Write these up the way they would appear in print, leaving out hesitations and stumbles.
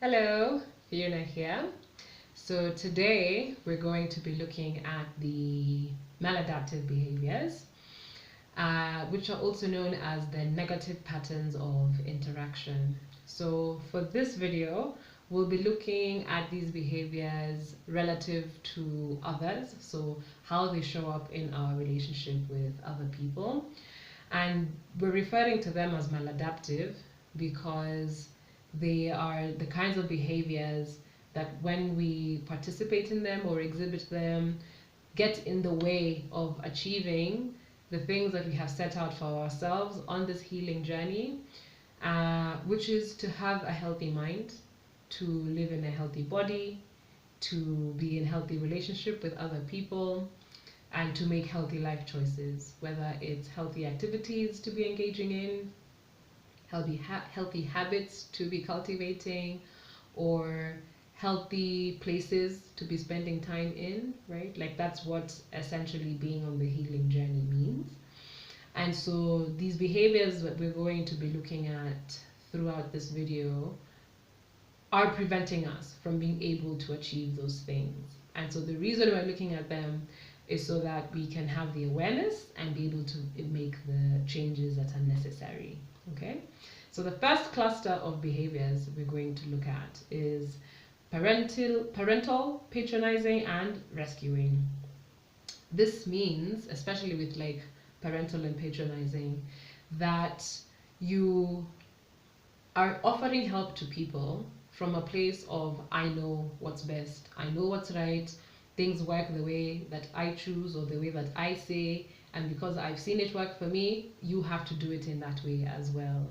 Hello, Fiona here. So today we're going to be looking at the maladaptive behaviors, which are also known as the negative patterns of interaction. So for this video, we'll be looking at these behaviors relative to others, so how they show up in our relationship with other people. And we're referring to them as maladaptive because they are the kinds of behaviors that when we participate in them or exhibit them, get in the way of achieving the things that we have set out for ourselves on this healing journey, which is to have a healthy mind, to live in a healthy body, to be in healthy relationship with other people, and to make healthy life choices, whether it's healthy activities to be engaging in, healthy habits to be cultivating, or healthy places to be spending time in, right? Like that's what essentially being on the healing journey means. And so these behaviors that we're going to be looking at throughout this video are preventing us from being able to achieve those things. And so the reason we're looking at them is so that we can have the awareness and be able to make the changes that are necessary. Okay? So the first cluster of behaviors we're going to look at is parental patronizing and rescuing. This means, especially with like parental and patronizing, that you are offering help to people from a place of I know what's best, I know what's right, things work the way that I choose or the way that I say, and because I've seen it work for me, you have to do it in that way as well.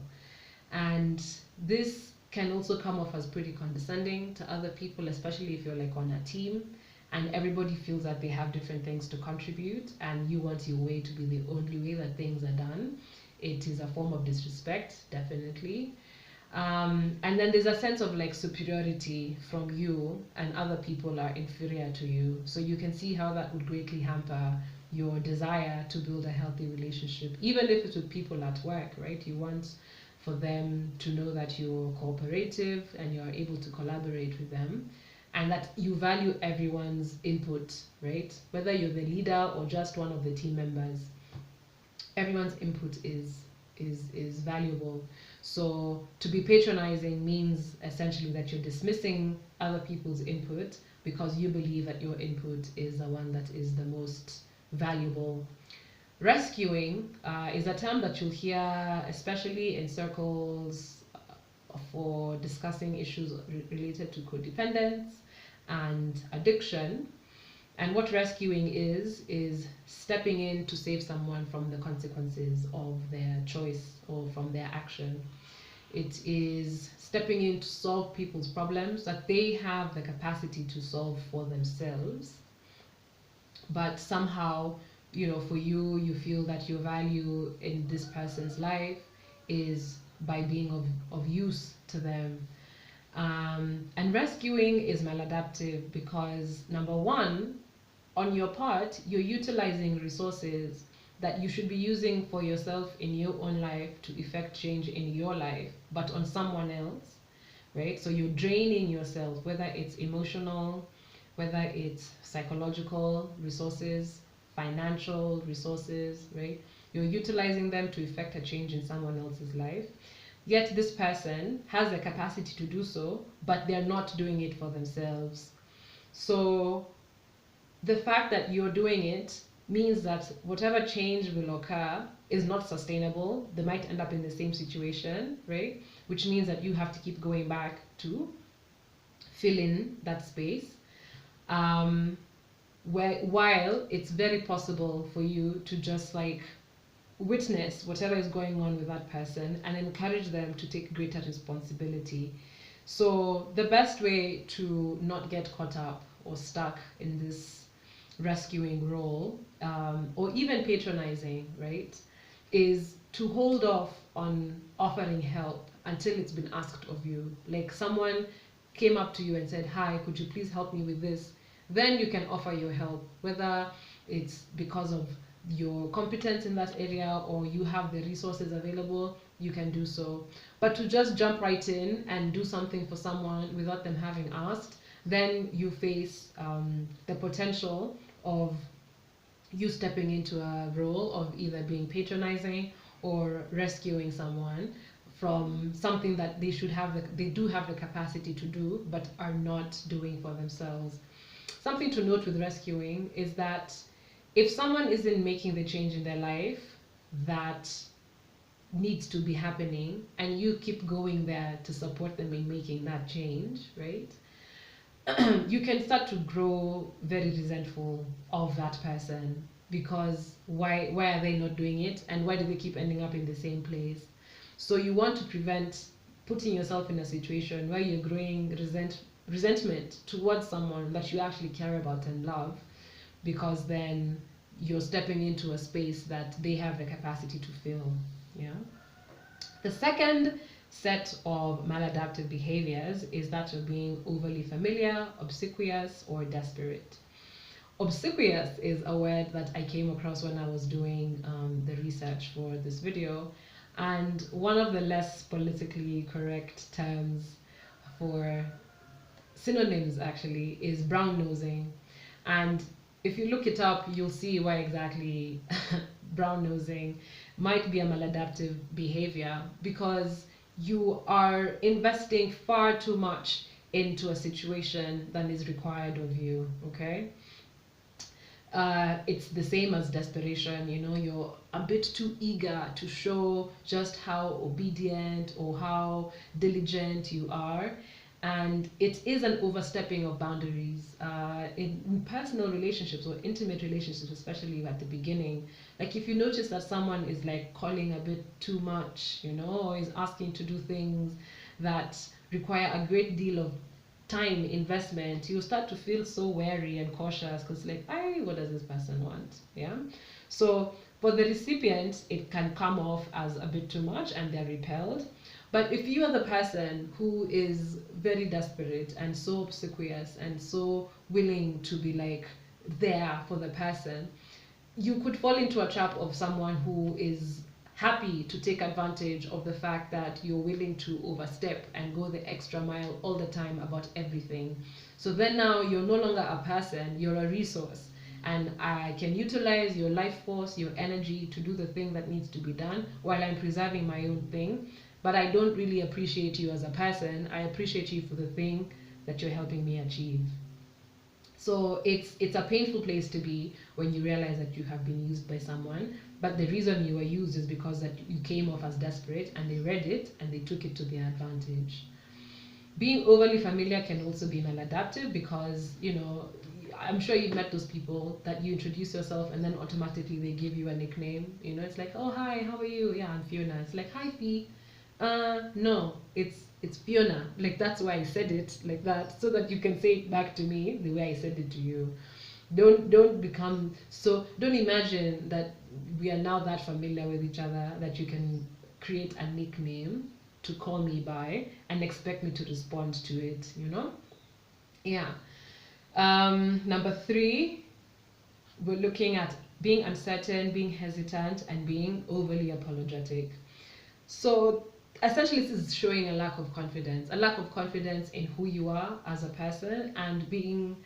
And this can also come off as pretty condescending to other people, especially if you're like on a team and everybody feels that they have different things to contribute and you want your way to be the only way that things are done. It is a form of disrespect, definitely. And then there's a sense of like superiority from you, and other people are inferior to you. So you can see how that would greatly hamper your desire to build a healthy relationship, even if it's with people at work, right? You want for them to know that you're cooperative and you're able to collaborate with them, and that you value everyone's input, right? Whether you're the leader or just one of the team members, everyone's input is valuable. So to be patronizing means essentially that you're dismissing other people's input because you believe that your input is the one that is the most valuable. Rescuing is a term that you'll hear especially in circles for discussing issues related to codependence and addiction. And what rescuing is stepping in to save someone from the consequences of their choice or from their action. It is stepping in to solve people's problems that they have the capacity to solve for themselves. But somehow, for you, you feel that your value in this person's life is by being of use to them. And rescuing is maladaptive because, number one, on your part, you're utilizing resources that you should be using for yourself in your own life to effect change in your life, but on someone else, right? So you're draining yourself, whether it's emotional, whether it's psychological resources, financial resources, right? You're utilizing them to effect a change in someone else's life. Yet this person has the capacity to do so, but they're not doing it for themselves. So the fact that you're doing it means that whatever change will occur is not sustainable. They might end up in the same situation, right? Which means that you have to keep going back to fill in that space. While it's very possible for you to just like witness whatever is going on with that person and encourage them to take greater responsibility. So the best way to not get caught up or stuck in this rescuing role, or even patronizing, right, is to hold off on offering help until it's been asked of you. Like someone came up to you and said, "Hi, could you please help me with this?" Then you can offer your help, whether it's because of your competence in that area or you have the resources available. you can do so. But to just jump right in and do something for someone without them having asked, then you face the potential of you stepping into a role of either being patronizing or rescuing someone from something that they do have the capacity to do but are not doing for themselves. Something to note with rescuing is that if someone isn't making the change in their life that needs to be happening and you keep going there to support them in making that change, right? You can start to grow very resentful of that person because why are they not doing it and why do they keep ending up in the same place? So you want to prevent putting yourself in a situation where you're growing resentment towards someone that you actually care about and love, because then you're stepping into a space that they have the capacity to fill. Yeah. The second set of maladaptive behaviors is that of being overly familiar, obsequious, or desperate. Obsequious is a word that I came across when I was doing the research for this video, and one of the less politically correct terms for synonyms actually is brown nosing. And if you look it up, you'll see why exactly brown nosing might be a maladaptive behavior, because you are investing far too much into a situation than is required of you. Okay. It's the same as desperation. You're a bit too eager to show just how obedient or how diligent you are, and it is an overstepping of boundaries in personal relationships or intimate relationships, especially at the beginning. Like if you notice that someone is like calling a bit too much, or is asking to do things that require a great deal of time investment, you start to feel so wary and cautious because like, what does this person want? Yeah. So for the recipient, it can come off as a bit too much and they're repelled. But if you are the person who is very desperate and so obsequious and so willing to be like there for the person, you could fall into a trap of someone who is happy to take advantage of the fact that you're willing to overstep and go the extra mile all the time about everything. So then now you're no longer a person, you're a resource. And I can utilize your life force, your energy to do the thing that needs to be done while I'm preserving my own thing. But I don't really appreciate you as a person. I appreciate you for the thing that you're helping me achieve. So it's a painful place to be when you realize that you have been used by someone, but the reason you were used is because that you came off as desperate and they read it and they took it to their advantage. Being overly familiar can also be maladaptive because, I'm sure you've met those people that you introduce yourself and then automatically they give you a nickname. It's like, oh, hi, how are you? Yeah, I'm Fiona. It's like, hi, Fee. No, it's Fiona. Like that's why I said it like that, so that you can say it back to me the way I said it to you. Don't become so. Don't imagine that we are now that familiar with each other that you can create a nickname to call me by and expect me to respond to it. Yeah. Number 3, we're looking at being uncertain, being hesitant, and being overly apologetic. So essentially this is showing a lack of confidence in who you are as a person, and being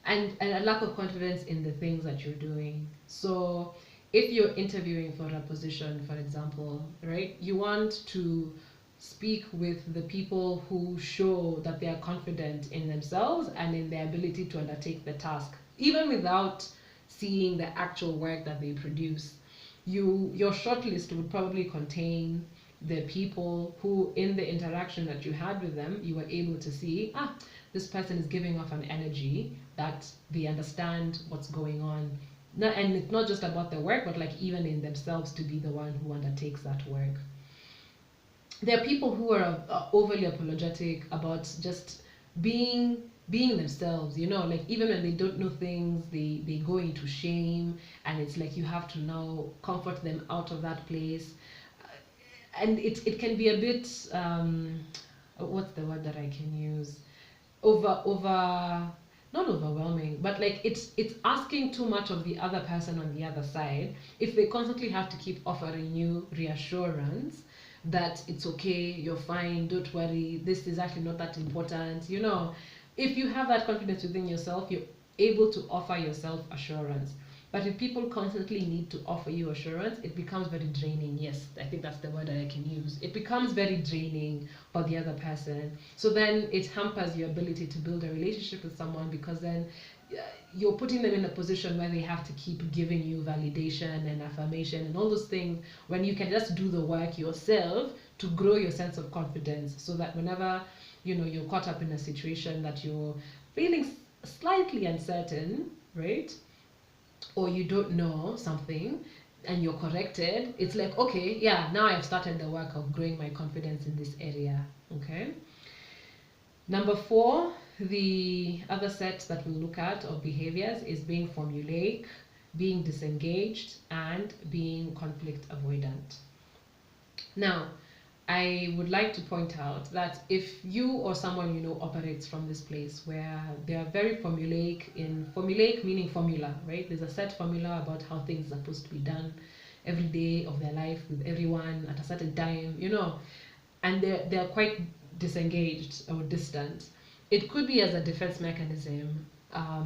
and a lack of confidence in the things that you're doing. So if you're interviewing for a position, for example, right, you want to speak with the people who show that they are confident in themselves and in their ability to undertake the task, even without seeing the actual work that they produce. Your shortlist would probably contain the people who, in the interaction that you had with them, you were able to see, this person is giving off an energy that they understand what's going on. And it's not just about their work, but like even in themselves to be the one who undertakes that work. There are people who are overly apologetic about just being themselves, like even when they don't know things, they go into shame, and it's like you have to now comfort them out of that place. And it can be a bit what's the word that I can use, over not overwhelming, but like it's asking too much of the other person on the other side if they constantly have to keep offering you reassurance that it's okay, you're fine, don't worry, this is actually not that important. If you have that confidence within yourself, you're able to offer yourself assurance. But if people constantly need to offer you assurance, it becomes very draining. Yes, I think that's the word that I can use. It becomes very draining for the other person. So then it hampers your ability to build a relationship with someone, because then you're putting them in a position where they have to keep giving you validation and affirmation and all those things, when you can just do the work yourself to grow your sense of confidence, so that whenever you're caught up in a situation that you're feeling slightly uncertain, right? Or you don't know something and you're corrected, it's like, okay, yeah, now I've started the work of growing my confidence in this area. Okay. Number 4, the other set that we'll look at of behaviors is being formulaic, being disengaged, and being conflict avoidant. Now, I would like to point out that if you or someone operates from this place where they are very formulaic meaning formula, right? There's a set formula about how things are supposed to be done every day of their life with everyone at a certain time, and they're quite disengaged or distant. It could be as a defense mechanism.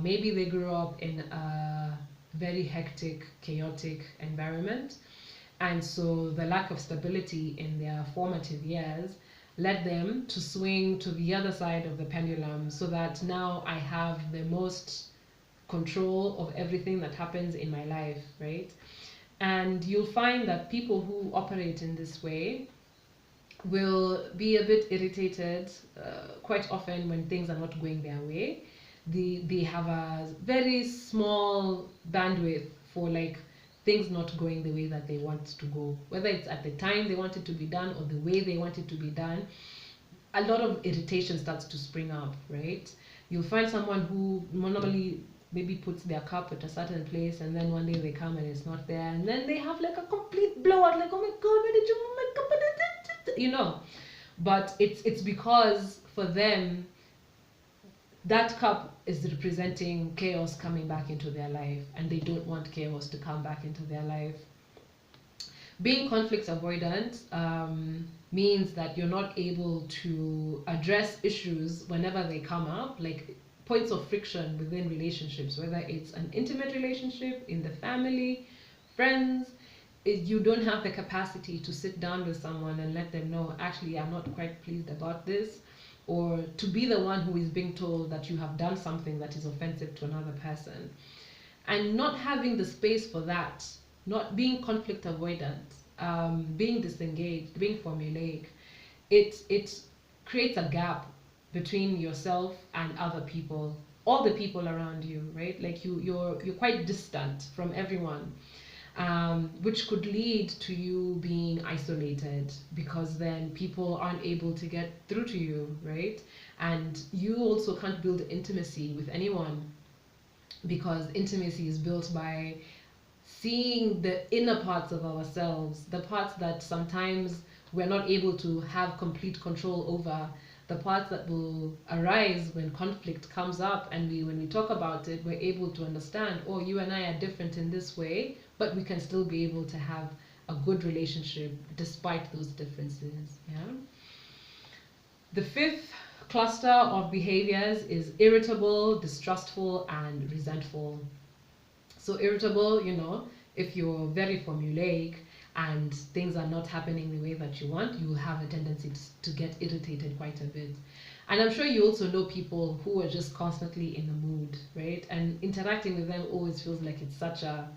Maybe they grew up in a very hectic, chaotic environment, and so the lack of stability in their formative years led them to swing to the other side of the pendulum, so that now I have the most control of everything that happens in my life, right? And you'll find that people who operate in this way will be a bit irritated quite often when things are not going their way. They have a very small bandwidth for like things not going the way that they want to go, whether it's at the time they want it to be done or the way they want it to be done. A lot of irritation starts to spring up, right? You'll find someone who normally maybe puts their cup at a certain place, and then one day they come and it's not there, and then they have like a complete blowout, like, oh my god, where did you move my cup? But it's because for them that cup is representing chaos coming back into their life, and they don't want chaos to come back into their life. Being conflict avoidant means that you're not able to address issues whenever they come up, like points of friction within relationships, whether it's an intimate relationship, in the family, friends. You don't have the capacity to sit down with someone and let them know, actually, I'm not quite pleased about this, or to be the one who is being told that you have done something that is offensive to another person. And not having the space for that, not being conflict avoidant, being disengaged, being formulaic, it creates a gap between yourself and other people, all the people around you, right? Like you're quite distant from everyone, which could lead to you being isolated, because then people aren't able to get through to you, right? And you also can't build intimacy with anyone, because intimacy is built by seeing the inner parts of ourselves, the parts that sometimes we're not able to have complete control over, the parts that will arise when conflict comes up, and when we talk about it, we're able to understand, oh, you and I are different in this way, but we can still be able to have a good relationship despite those differences. Yeah. The 5th cluster of behaviors is irritable, distrustful, and resentful. So irritable, if you're very formulaic and things are not happening the way that you want, you have a tendency to get irritated quite a bit. And I'm sure you also know people who are just constantly in the mood, right? And interacting with them always feels like it's such a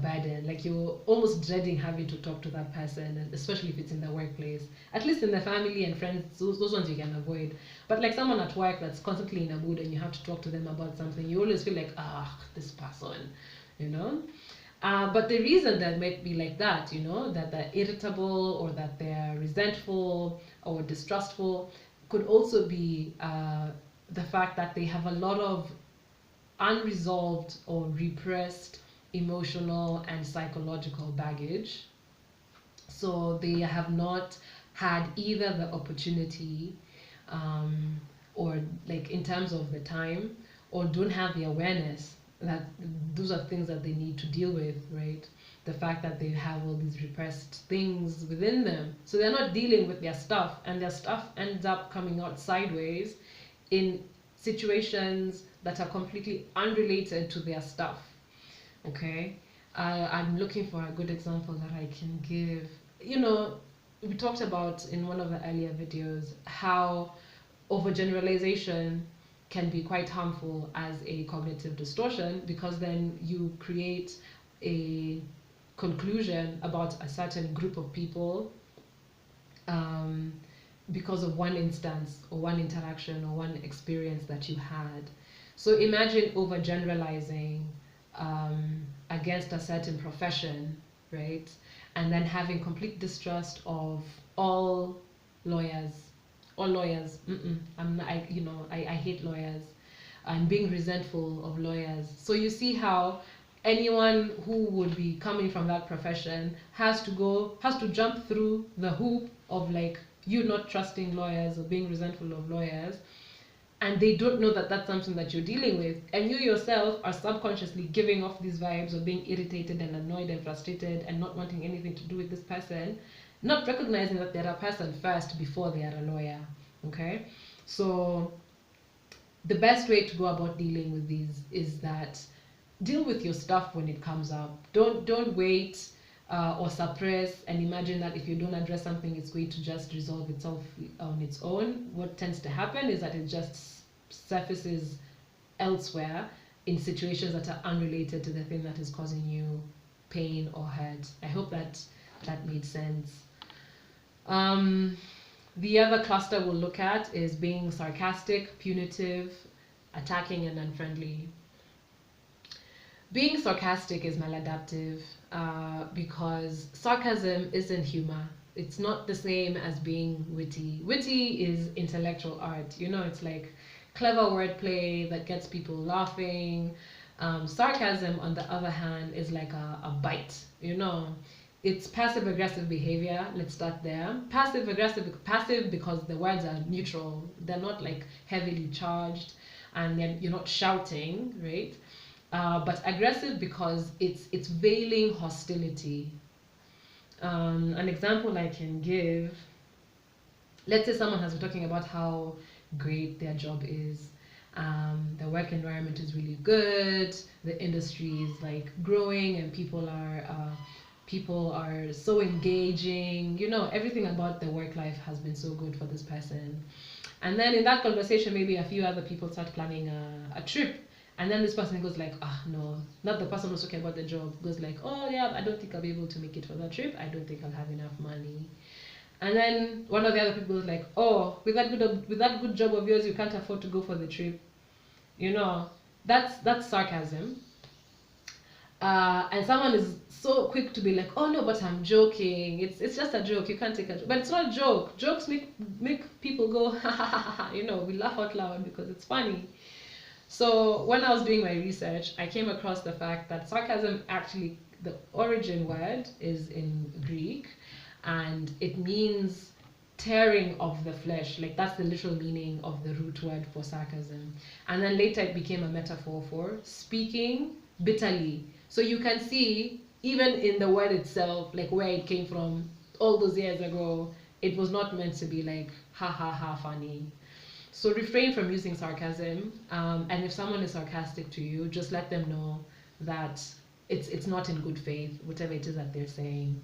burden. Like you're almost dreading having to talk to that person, and especially if it's in the workplace. At least in the family and friends, those ones you can avoid. But like someone at work that's constantly in a mood and you have to talk to them about something, you always feel like, this person, But the reason that might be like that, that they're irritable or that they're resentful or distrustful, could also be the fact that they have a lot of unresolved or repressed emotional and psychological baggage. So they have not had either the opportunity or like in terms of the time or don't have the awareness that those are things that they need to deal with, right? The fact that they have all these repressed things within them. So they're not dealing with their stuff, and their stuff ends up coming out sideways in situations that are completely unrelated to their stuff. Okay? I'm looking for a good example that I can give. You know, we talked about in one of the earlier videos how overgeneralization can be quite harmful as a cognitive distortion, because then you create a conclusion about a certain group of people um, because of one instance or one interaction or one experience that you had. So imagine overgeneralizing against a certain profession, right? And then having complete distrust of all lawyers. All lawyers. I'm not, I hate lawyers, and being resentful of lawyers. So you see how anyone who would be coming from that profession has to jump through the hoop of like you not trusting lawyers or being resentful of lawyers, and they don't know that that's something that you're dealing with, and you yourself are subconsciously giving off these vibes of being irritated and annoyed and frustrated and not wanting anything to do with this person, not recognizing that they're a person first before they are a lawyer. Okay, so the best way to go about dealing with these is that deal with your stuff when it comes up. Don't wait or suppress and imagine that if you don't address something, it's going to just resolve itself on its own. What tends to happen is that it just surfaces elsewhere in situations that are unrelated to the thing that is causing you pain or hurt. I hope that made sense. The other cluster we'll look at is being sarcastic, punitive, attacking, and unfriendly. Being sarcastic is maladaptive because sarcasm isn't humor. It's not the same as being witty. Witty is intellectual art. You know, it's like clever wordplay that gets people laughing. Sarcasm, on the other hand, is like a bite. You know, it's passive aggressive behavior. Let's start there. Passive because the words are neutral. They're not like heavily charged, and you're not shouting, right? But aggressive because it's veiling hostility. An example I can give, let's say someone has been talking about how great their job is, the work environment is really good, the industry is like growing, and people are so engaging. You know, everything about the work life has been so good for this person. And then in that conversation, maybe a few other people start planning a trip. And then this person goes like, no, not the person who's talking about the job, goes like, oh yeah, I don't think I'll be able to make it for that trip. I don't think I'll have enough money. And then one of the other people goes like, oh, with that good job of yours, you can't afford to go for the trip. You know, that's sarcasm. And someone is so quick to be like, oh no, but I'm joking. It's just a joke. You can't take a joke. But it's not a joke. Jokes make people go, ha ha ha ha. You know, we laugh out loud because it's funny. So when I was doing my research, I came across the fact that sarcasm, actually, the origin word is in Greek, and it means tearing of the flesh. Like that's the literal meaning of the root word for sarcasm. And then later it became a metaphor for speaking bitterly. So you can see, even in the word itself, like where it came from all those years ago, it was not meant to be like, ha ha ha, funny. So refrain from using sarcasm, and if someone is sarcastic to you, just let them know that it's not in good faith, whatever it is that they're saying.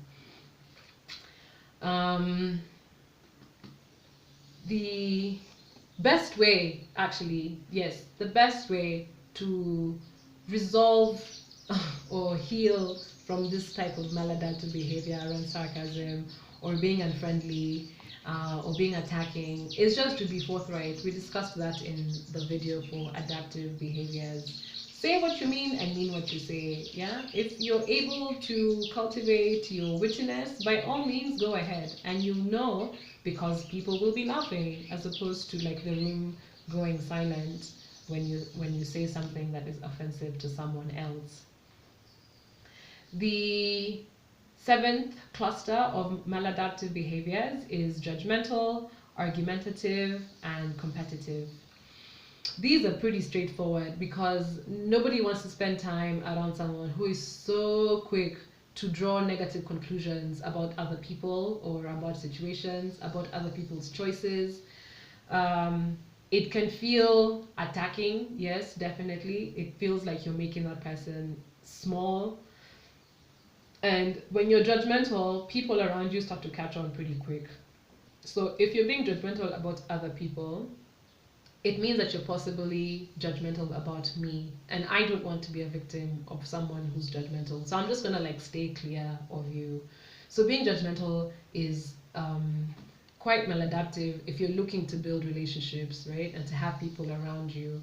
The best way, actually, yes, the best way to resolve or heal from this type of maladaptive behavior around sarcasm or being unfriendly or being attacking is just to be forthright. We discussed that in the video for adaptive behaviors. Say what you mean and mean what you say. Yeah, if you're able to cultivate your wittiness, by all means go ahead, and you know, because people will be laughing, as opposed to like the room going silent when you say something that is offensive to someone else. The seventh cluster of maladaptive behaviors is judgmental, argumentative, and competitive. these are pretty straightforward because nobody wants to spend time around someone who is so quick to draw negative conclusions about other people or about situations, about other people's choices. It can feel attacking, yes, definitely. It feels like you're making that person small. And when you're judgmental, people around you start to catch on pretty quick. So if you're being judgmental about other people, it means that you're possibly judgmental about me, and I don't want to be a victim of someone who's judgmental, so I'm just gonna like stay clear of you. So being judgmental is quite maladaptive if you're looking to build relationships, right, and to have people around you,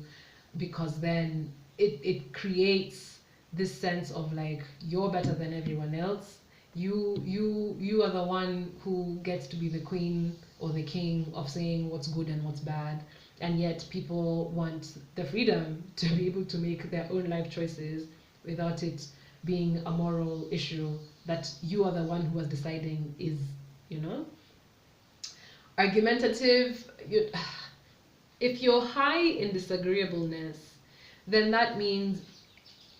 because then it creates this sense of like you're better than everyone else. You are the one who gets to be the queen or the king of saying what's good and what's bad, and yet people want the freedom to be able to make their own life choices without it being a moral issue that you are the one who was deciding is, you know. Argumentative, if you're high in disagreeableness, then that means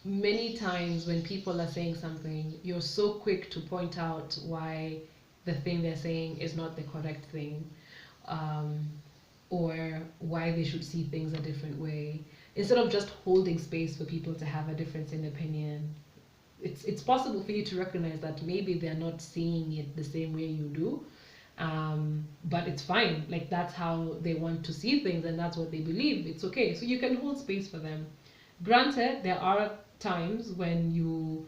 many times when people are saying something, you're so quick to point out why the thing they're saying is not the correct thing, um, or why they should see things a different way, instead of just holding space for people to have a difference in opinion. It's possible for you to recognize that maybe they're not seeing it the same way you do, but it's fine. Like, that's how they want to see things and that's what they believe. It's okay. So you can hold space for them. Granted, there are times when you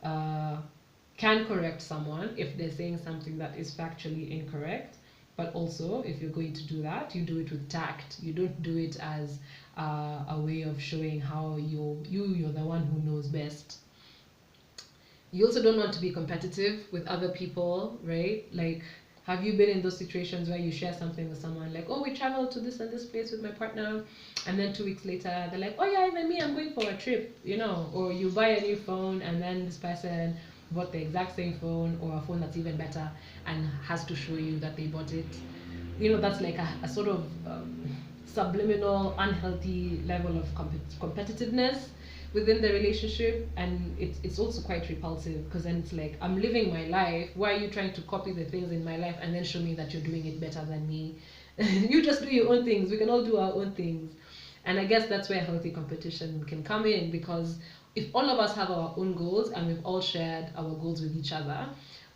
can correct someone if they're saying something that is factually incorrect. But also, if you're going to do that, you do it with tact. You don't do it as a way of showing how you're the one who knows best. You also don't want to be competitive with other people, right? Like, have you been in those situations where you share something with someone, like, oh, we traveled to this and this place with my partner, and then 2 weeks later they're like, oh yeah, even me, I'm going for a trip, you know? Or you buy a new phone and then this person bought the exact same phone or a phone that's even better and has to show you that they bought it. You know, that's like a sort of subliminal, unhealthy level of competitiveness within the relationship, and it's also quite repulsive because then it's like, I'm living my life, why are you trying to copy the things in my life and then show me that you're doing it better than me? You just do your own things, we can all do our own things. And I guess that's where healthy competition can come in, because if all of us have our own goals and we've all shared our goals with each other,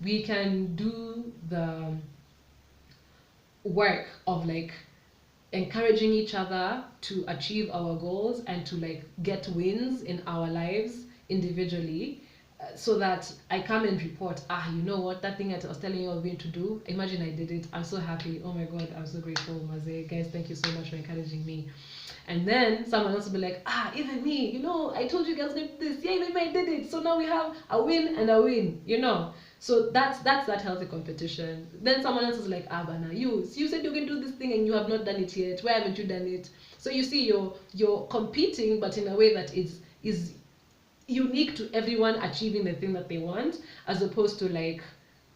we can do the work of like encouraging each other to achieve our goals and to like get wins in our lives individually, so that I come and report, you know what, that thing that I was telling you I was going to do, imagine I did it, I'm so happy, oh my god, I'm so grateful, Maze, guys, thank you so much for encouraging me. And then someone else will be like, even me, you know, I told you guys to do this, yeah, even I did it, so now we have a win and a win, you know. So that's that healthy competition. Then someone else is like, Bana, you said you can do this thing and you have not done it yet. Why haven't you done it? So you see, you're competing, but in a way that is unique to everyone achieving the thing that they want, as opposed to like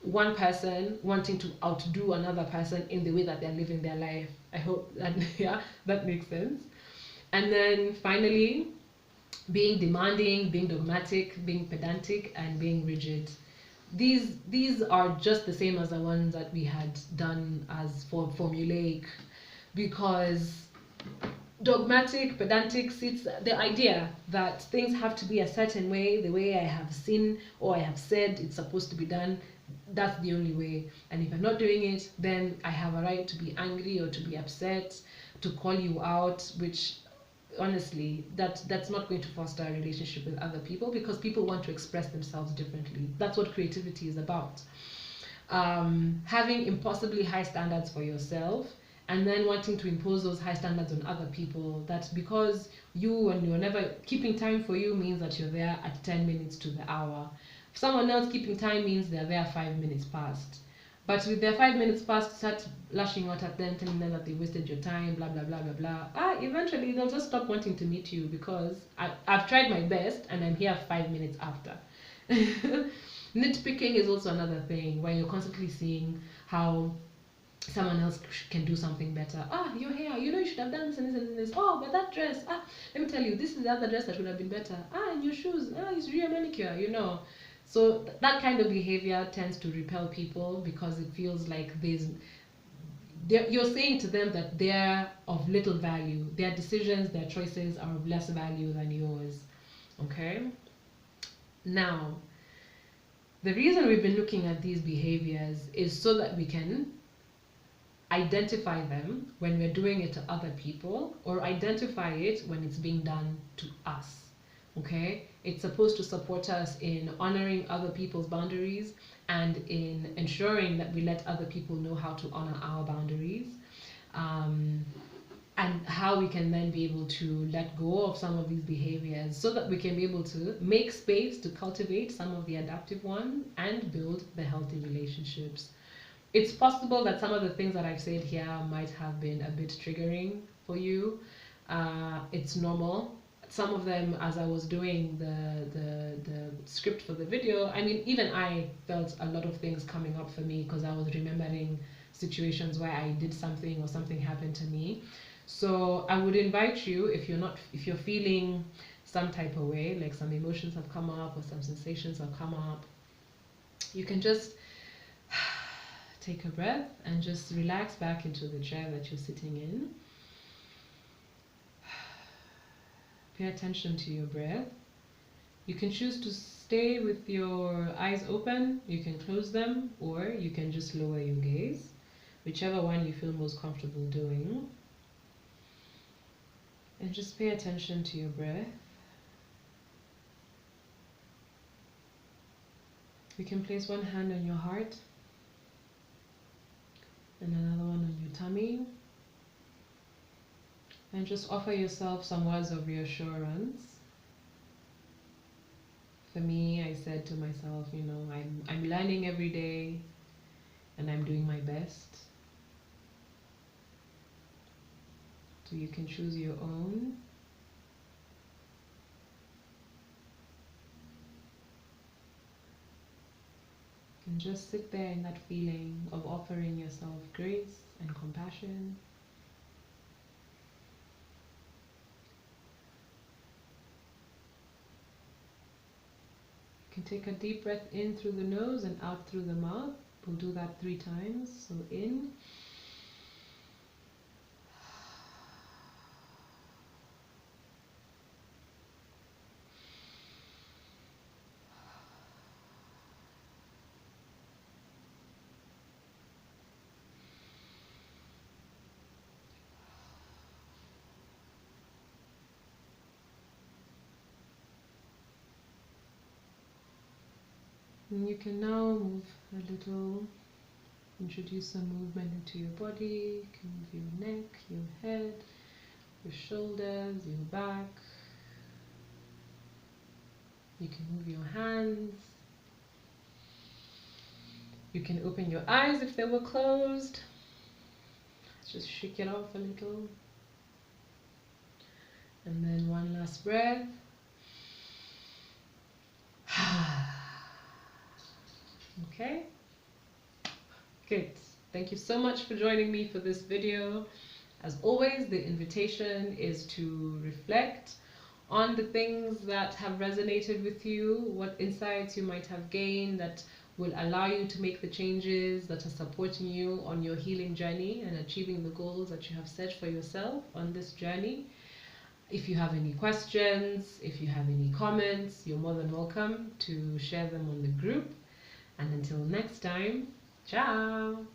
one person wanting to outdo another person in the way that they're living their life. I hope that yeah, that makes sense. And then finally, being demanding, being dogmatic, being pedantic, and being rigid. These are just the same as the ones that we had done as for formulaic, because dogmatic, pedantic sits the idea that things have to be a certain way, the way I have seen or I have said it's supposed to be done. That's the only way, and if I'm not doing it, then I have a right to be angry or to be upset, to call you out, which honestly, that's not going to foster a relationship with other people, because people want to express themselves differently. That's what creativity is about. Having impossibly high standards for yourself and then wanting to impose those high standards on other people, that because you and you're never keeping time for you means that you're there at 10 minutes to the hour. Someone else keeping time means they're there 5 minutes past. But with their 5 minutes past, start lashing out at them, telling them that they wasted your time, blah, blah, blah, blah, blah. Eventually they'll just stop wanting to meet you, because I've tried my best and I'm here 5 minutes after. Nitpicking is also another thing, where you're constantly seeing how someone else can do something better. Ah, your hair, you know, you should have done this and this and this. Oh, but that dress, ah, let me tell you, this is the other dress that would have been better. Ah, and your shoes, ah, it's real manicure, you know. So that kind of behavior tends to repel people because it feels like you're saying to them that they're of little value. Their decisions, their choices are of less value than yours. Okay? Now, the reason we've been looking at these behaviors is so that we can identify them when we're doing it to other people, or identify it when it's being done to us. Okay? It's supposed to support us in honoring other people's boundaries and in ensuring that we let other people know how to honor our boundaries, and how we can then be able to let go of some of these behaviors so that we can be able to make space to cultivate some of the adaptive ones and build the healthy relationships. It's possible that some of the things that I've said here might have been a bit triggering for you. It's normal. Some of them, as I was doing the script for the video, I mean, even I felt a lot of things coming up for me because I was remembering situations where I did something or something happened to me. So I would invite you, if you're feeling some type of way, like some emotions have come up or some sensations have come up, you can just take a breath and just relax back into the chair that you're sitting in. Pay attention to your breath. You can choose to stay with your eyes open, you can close them, or you can just lower your gaze, whichever one you feel most comfortable doing. And just pay attention to your breath. You can place one hand on your heart and another one on your tummy, and just offer yourself some words of reassurance. For me, I said to myself, you know, I'm learning every day and I'm doing my best. So you can choose your own. And just sit there in that feeling of offering yourself grace and compassion. You can take a deep breath in through the nose and out through the mouth. We'll do that 3 times. So in. And you can now move a little, introduce some movement into your body. You can move your neck, your head, your shoulders, your back. You can move your hands. You can open your eyes if they were closed. Just shake it off a little. And then one last breath. Okay, good. Thank you so much for joining me for this video. As always, the invitation is to reflect on the things that have resonated with you, what insights you might have gained that will allow you to make the changes that are supporting you on your healing journey and achieving the goals that you have set for yourself on this journey. If you have any questions, if you have any comments, you're more than welcome to share them on the group. And until next time, ciao!